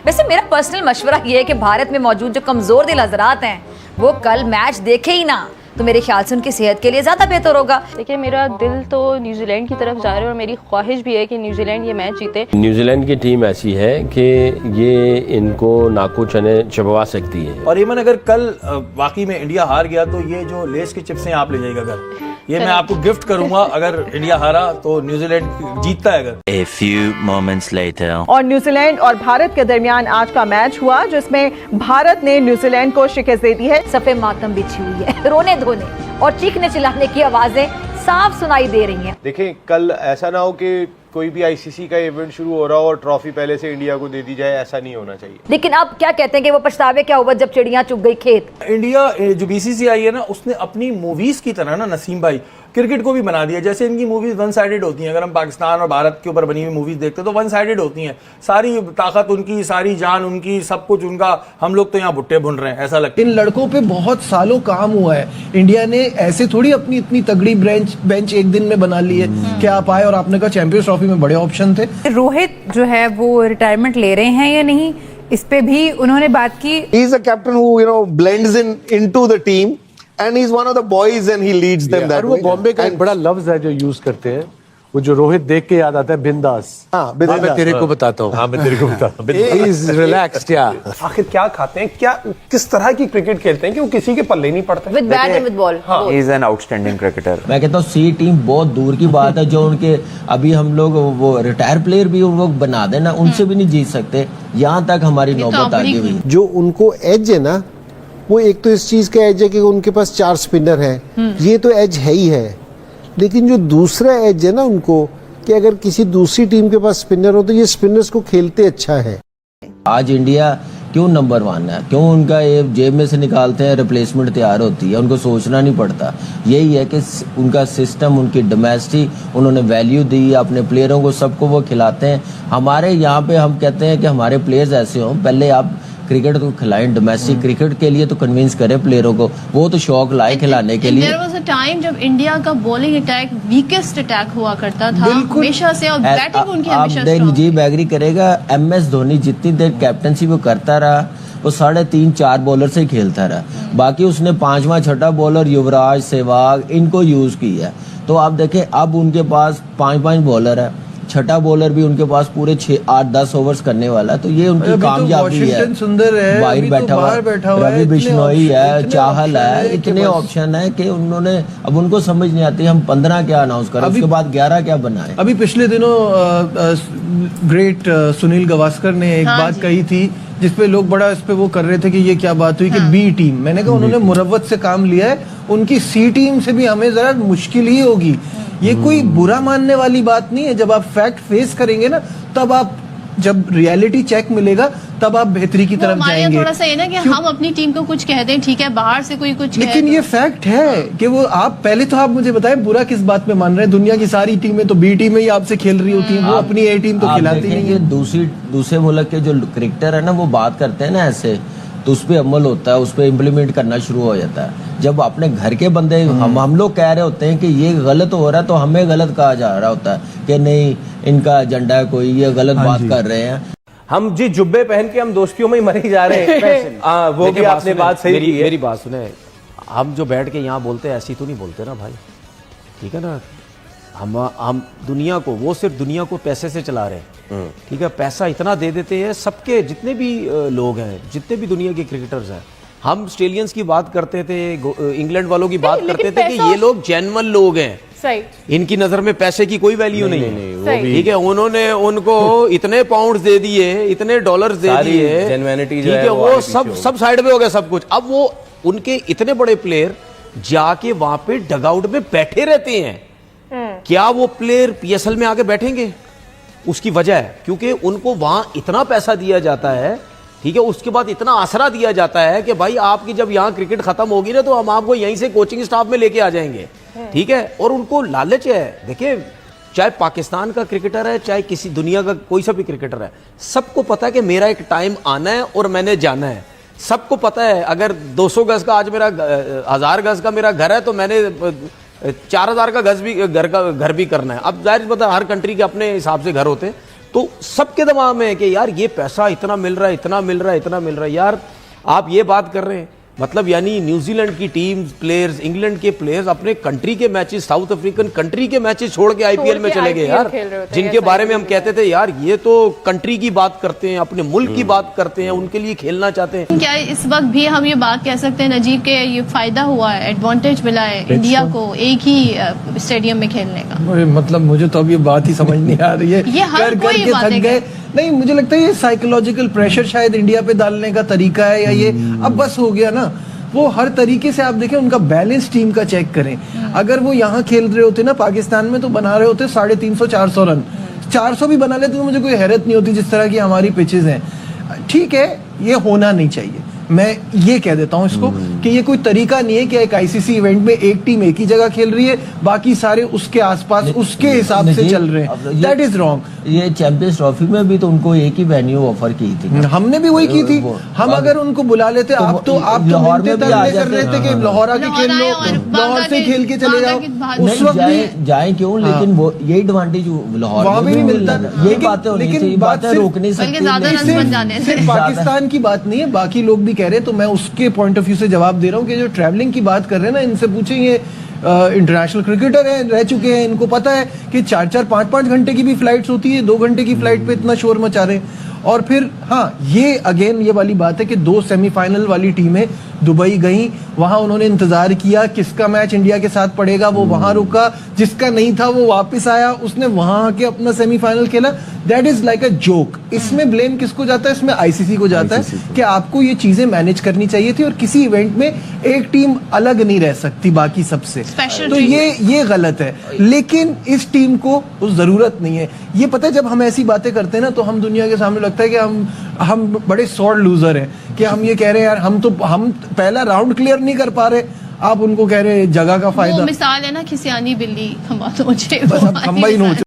वैसे मेरा पर्सनल मशवरा ये है कि भारत में मौजूद जो कमजोर दिल हजरात हैं वो कल मैच देखे ही ना, तो मेरे ख्याल से उनकी सेहत के लिए ज़्यादा बेहतर होगा। देखिए मेरा दिल तो न्यूजीलैंड की तरफ जा रहा है और मेरी ख्वाहिश भी है कि न्यूजीलैंड ये मैच जीते। न्यूजीलैंड की टीम ऐसी है कि ये इनको नाको चने चबवा सकती है। और ईमन अगर कल वाकई में इंडिया हार गया तो ये जो लेस के चिप्स हैं आप ले जाइएगा घर, ये मैं आपको गिफ्ट करूंगा। अगर इंडिया हारा तो न्यूजीलैंड जीतता है अगर। A few moments later. और न्यूजीलैंड और भारत के दरमियान आज का मैच हुआ जिसमें भारत ने न्यूजीलैंड को शिकस्त दे दी है। सफे मातम बिछी हुई है, रोने धोने और चीखने चिल्लाने की आवाजें साफ सुनाई दे रही हैं। देखें कल ऐसा ना हो कि कोई भी आईसीसी का इवेंट शुरू हो रहा हो और ट्रॉफी पहले से इंडिया को दे दी जाए, ऐसा नहीं होना चाहिए। लेकिन अब क्या कहते हैं कि वो पछतावे क्या हुआ जब चिड़ियां चुग गई खेत। इंडिया जो बीसीसीआई है ना, उसने अपनी मूवीज की तरह ना नसीम भाई क्रिकेट को भी बना दिया। जैसे इनकी मूवीज वन साइडेड होती हैं, अगर हम पाकिस्तान और भारत के ऊपर बनी हुई मूवीज देखते हैं तो वन साइडेड होती हैं। सारी ताकत उनकी, सारी जान उनकी, सब कुछ उनका। हम लोग तो यहाँ भुट्टे भुन रहे हैं, ऐसा लगता है। इन लड़कों पे बहुत सालों काम हुआ है। इंडिया ने ऐसे थोड़ी अपनी इतनी तगड़ी बेंच एक दिन में बना ली है कि आप आए और आपने कहा चैंपियंस ट्रॉफी में बड़े ऑप्शन थे। रोहित जो है वो रिटायरमेंट ले रहे हैं या नहीं, इस पे भी उन्होंने बात की। He is a captain who blends into the team and he's one of the boys and he leads them that way. वो बॉम्बे का एक बड़ा लफ्ज है जो यूज करते हैं, वो जो रोहित देख के याद आता है, बिंदास। हाँ, मैं तेरे को बताता हूँ। हाँ, मैं तेरे को बताता हूँ। He is relaxed, yeah. आखिर क्या खाते हैं, क्या किस तरह की क्रिकेट खेलते हैं कि वो किसी के पल्ले नहीं पड़ते। With bat and with ball. He is an outstanding cricketer. मैं कहता हूँ सी टीम बहुत दूर की बात है। जो उनके अभी हम लोग वो रिटायर प्लेयर भी वो बना देना, उनसे भी नहीं जीत सकते। यहाँ तक हमारी नौबत आ गई। जो उनको एज है ना, वो एक तो इस चीज का एज है कि उनके पास 4 स्पिनर हैं, ये तो एज है ही है। लेकिन जो दूसरा एज है ना उनको, कि अगर किसी दूसरी टीम के पास स्पिनर हो तो ये स्पिनर्स को खेलते अच्छा है। आज इंडिया क्यों नंबर 1 है? क्यों उनका ये जेब में से निकालते हैं, रिप्लेसमेंट तैयार होती है, उनको सोचना नहीं पड़ता। यही है कि उनका सिस्टम, उनकी डोमेस्टिक, उन्होंने वैल्यू दी अपने प्लेयरों को, सबको वो खिलाते हैं। हमारे यहाँ पे हम कहते हैं कि हमारे प्लेयर्स ऐसे हों, पहले आप क्रिकेट को खिलाएं, डोमेस्टिक क्रिकेट के लिए तो कन्विंस करें प्लेयरों को, वो तो शौक लाए खिलाने के लिए। There was a time जब इंडिया का बॉलिंग अटैक वीकेस्ट अटैक हुआ करता था हमेशा से, और बैटिंग उनकी हमेशा स्ट्रांग। नजीब एग्री करेगा, MS धोनी जितनी देर कैप्टनसी वो करता रहा, वो 3.5-4 बॉलर से खेलता रहा। बाकी उसने 5वां 6ठा बॉलर युवराज, सहवाग इनको यूज किया। तो आप देखें अब उनके पास 5 बॉलर है, 6ठा बॉलर भी उनके पास पूरे 6-8-10 ओवर्स करने वाला है। तो ये उनकी कामयाबी है। सुंदर है, बाहर बैठा हुआ रवि बिश्नोई है, चाहल है, इतने ऑप्शन है कि उन्होंने अब उनको समझ नहीं आती हम 15 क्या अनाउंस करें, उसके बाद 11 क्या बनाए। अभी पिछले दिनों ग्रेट सुनील गावस्कर ने एक बात कही थी जिसपे लोग बड़ा इस पे वो कर रहे थे कि ये क्या बात हुई कि बी टीम। मैंने कहा उन्होंने मुरव्वत से काम लिया है, उनकी सी टीम से भी हमें जरा मुश्किल ही होगी। ये कोई बुरा मानने वाली बात नहीं है। जब आप फैक्ट फेस करेंगे ना, तब आप, जब रियलिटी चेक मिलेगा तब आप बेहतरी की तरफ जाएंगे। थोड़ा सा है ना कि हम अपनी टीम को कुछ कह दें, ठीक है, बाहर से कोई कुछ लेकिन ये फैक्ट है कि वो आप पहले तो आप मुझे बताएं बुरा किस बात में मान रहे हैं। दुनिया की सारी टीमें तो बी टीम ही आपसे खेल रही होती हैं, वो अपनी ए टीम तो खिलाती नहीं है। दूसरे मुल्क के जो क्रिकेटर है ना, वो बात करते हैं ना ऐसे, तो उस पर अमल होता है, उस पर इम्प्लीमेंट करना शुरू हो जाता है। जब अपने घर के बंदे हम लोग कह रहे होते हैं कि ये गलत हो रहा है, तो हमें गलत कहा जा रहा होता है कि नहीं इनका एजेंडा है, कोई ये गलत बात कर रहे हैं। हम जी जुब्बे पहन के हम दोस्तियों में ही मरे जा रहे हैं। वो भी आपने बात सही की है। मेरी बात सुने, हम जो बैठ के यहाँ बोलते हैं ऐसी तो नहीं बोलते ना भाई, ठीक है ना। हम दुनिया को, वो सिर्फ दुनिया को पैसे से चला रहे हैं, ठीक है। पैसा इतना दे देते हैं सबके, जितने भी लोग हैं, जितने भी दुनिया के क्रिकेटर्स हैं। हम ऑस्ट्रेलियंस की बात करते थे, इंग्लैंड वालों की बात करते थे कि ये लोग जेन्युइन लोग हैं, सही, इनकी नजर में पैसे की कोई वैल्यू नहीं है, ठीक है। उन्होंने उनको इतने पाउंड्स दे दिए, इतने डॉलर्स दे दिए, ठीक है। वो सब साइड में हो गया सब कुछ। अब वो उनके इतने बड़े प्लेयर जाके वहां पे डगआउट में बैठे रहते हैं। क्या वो प्लेयर PSL में आके बैठेंगे? उसकी वजह है क्योंकि उनको वहां इतना पैसा दिया जाता है, ठीक है। उसके बाद इतना आसरा दिया जाता है कि भाई आपकी जब यहाँ क्रिकेट खत्म होगी ना, तो हम आपको यहीं से कोचिंग स्टाफ में लेके आ जाएंगे, ठीक है। और उनको लालच है। देखिए, चाहे पाकिस्तान का क्रिकेटर है, चाहे किसी दुनिया का कोई सा भी क्रिकेटर है, सबको पता है कि मेरा एक टाइम आना है और मैंने जाना है। सबको पता है अगर 200 गज का आज मेरा 1000 गज का मेरा घर है, तो मैंने 4000 का घर भी करना है। अब जाहिर पता हर कंट्री के अपने हिसाब से घर होते हैं, तो सबके दिमाग में है कि यार ये पैसा इतना मिल रहा है, इतना मिल रहा है, इतना मिल रहा है। यार आप ये बात कर रहे हैं, मतलब यानी न्यूजीलैंड की टीम प्लेयर्स, इंग्लैंड के प्लेयर्स अपने कंट्री के मैचेस, साउथ अफ्रीकन कंट्री के मैचेस छोड़ के आईपीएल में चले गए यार, जिनके बारे में हम कहते थे यार ये तो कंट्री की बात करते हैं, अपने मुल्क की बात करते हैं, उनके लिए खेलना चाहते हैं। क्या इस वक्त भी हम ये बात कह सकते हैं नजीब के ये फायदा हुआ है, एडवांटेज मिला है इंडिया को एक ही स्टेडियम में खेलने का? मतलब मुझे तो अब ये बात ही समझ नहीं आ रही है, ये हर कोई के थक गए। नहीं, मुझे लगता है ये साइकोलॉजिकल प्रेशर शायद इंडिया पे डालने का तरीका है, या ये अब बस हो गया ना। वो हर तरीके से आप देखें, उनका बैलेंस टीम का चेक करें। अगर वो यहाँ खेल रहे होते ना पाकिस्तान में, तो बना रहे होते 350-400 रन, 400 भी बना लेते तो मुझे कोई हैरत नहीं होती, जिस तरह की हमारी पिचेस हैं। ठीक है, ये होना नहीं चाहिए, मैं ये कह देता हूं इसको कि ये कोई तरीका नहीं है कि एक आईसीसी इवेंट में एक टीम एक ही जगह खेल रही है, बाकी सारे उसके आसपास उसके हिसाब से चल रहे हैं। That is wrong. ये चैंपियंस ट्रॉफी में भी तो उनको एक ही वेन्यू ऑफर की थी, हमने भी वही की थी। हम अगर उनको बुला लेते, आप तो लाहौर में भी आ कर रहे थे कि लाहौर आके खेल लो, लाहौर से खेल के चले जाओ, उस वक्त भी जाए क्यों, लेकिन वो यही एडवांटेज लाहौर वहां भी मिलता। यही बातें होनी चाहिए, बातें रोक नहीं सकती। सिर्फ पाकिस्तान की बात नहीं है, बाकी लोग भी कह रहे हैं, तो मैं उसके पॉइंट ऑफ व्यू से जवाब दे रहा हूँ कि जो ट्रैवलिंग की बात कर रहे हैं ना, इनसे पूछे, ये इंटरनेशनल क्रिकेटर हैं, रह चुके हैं, इनको पता है कि 4-4, 5-5 घंटे की भी फ्लाइट्स होती है, 2 घंटे की फ्लाइट पे इतना शोर मचा रहे हैं। और फिर हाँ, ये अगेन ये वाली बात है कि 2 सेमीफाइनल वाली टीमें दुबई गई, वहां उन्होंने इंतजार किया किसका मैच इंडिया के साथ पड़ेगा, वो वहां रुका, जिसका नहीं था वो वापस आया, उसने वहां आके अपना सेमीफाइनल खेला। That is like a joke. इसमें ब्लेम किसको जाता है? इसमें आईसीसी को जाता है कि आपको ये चीजें मैनेज करनी चाहिए थी, और किसी इवेंट में एक टीम अलग नहीं रह सकती बाकी सबसे, तो ये गलत है। लेकिन इस टीम को उस जरूरत नहीं है। ये पता है, जब हम ऐसी बातें करते हैं ना, तो हम दुनिया के सामने लगता है कि हम बड़े सॉर्ड लूजर हैं, कि हम ये कह रहे हैं यार हम पहला राउंड क्लियर नहीं कर पा रहे, आप उनको कह रहे हैं जगह का फायदा। वो मिसाल है ना, खिसियानी बिल्ली खंबा नोचे, बस अब खंबा ही नोच